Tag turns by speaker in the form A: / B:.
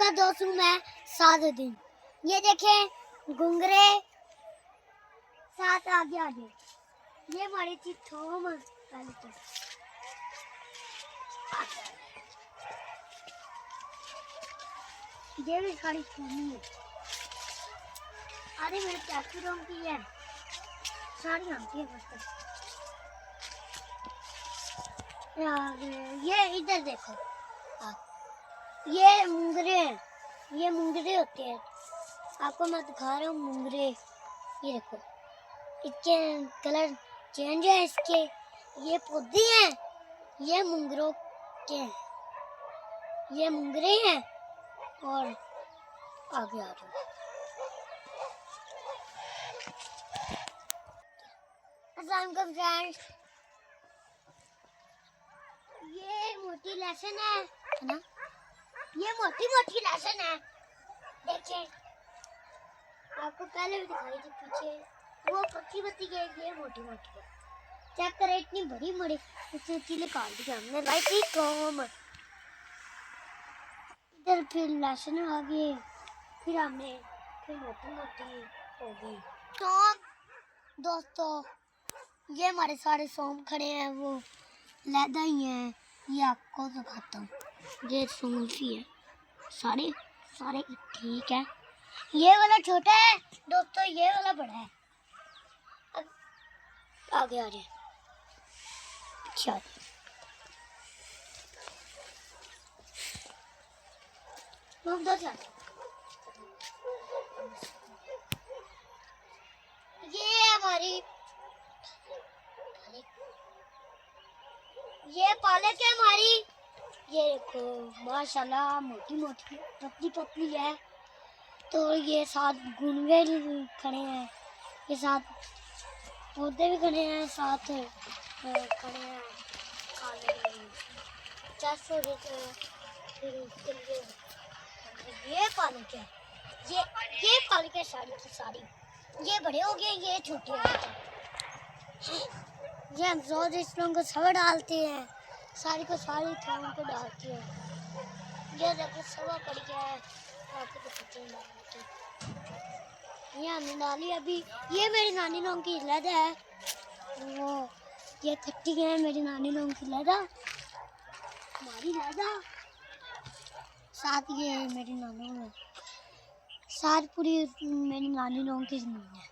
A: आपका दोस्त हूँ मैं सादुद्दीन। ये देखें घुंघरे साथ आगे आगे, ये हमारी थी थोम पहले तो ये भी सारी थोमी है। अरे मेरे टैटू रंग की है सारी आती है बस। ये इधर देखो, ये मुंगरे हैं, ये मुंगरे होते हैं। आपको मैं दिखा रहा हूँ मुंगरे। ये देखो इसके कलर चेंज है इसके। ये पौधे हैं, ये मुंगरों के हैं, ये मुंगरे हैं। और आगे आ रहा हूँ। अस्सलाम वालेकुम फ्रेंड्स, ये मोटी लहसुन है ना, ये मोटी मोटी लहसुन है। देखिए आपको पहले भी दिखाई थी पीछे, वो पतली पतली है, ये मोटी मोटी है। चेक करें इतनी बड़ी बड़ी, इतनी चीले काट दी हमने भाई थी थोम। इधर फिर लहसुन आ गए, फिर हमने फिर मोटी मोटी हो गई थोम। दोस्तों ये हमारे सारे सौंफ खड़े हैं, वो लहदा ही है। ये आपको दिखाता हूँ, ये सौंफ ही है, सारे सारे ठीक है। ये वाला छोटा है दोस्तों, ये वाला बड़ा है। अब आगे आ जाए, अच्छा ये हमारी ये पालक है हमारी। ये देखो माशाल्लाह मोटी मोटी पतली पतली है। तो ये साथ गुनगे खड़े हैं, ये साथ पौधे भी खड़े हैं, साथ खड़े हैं खाने के लिए। फिर उसके लिए ये पालक है, ये पालक है सारी की सारी। ये बड़े हो गए, ये छोटे हो गए। ये हम रोज इसमें को सब डालते हैं, सारी को सारी थोम को डालते हैं। ये देखो सब पड़ गया है, आपको तो पता ही नहीं। ये हमने डाली अभी। ये मेरी नानी लोग की लद है, वो ये खट्टी है मेरी नानी लोग की लदा, हमारी लदा। साथ ये मेरी नानी लोग, साथ पूरी मेरी नानी लोग की जमीन है।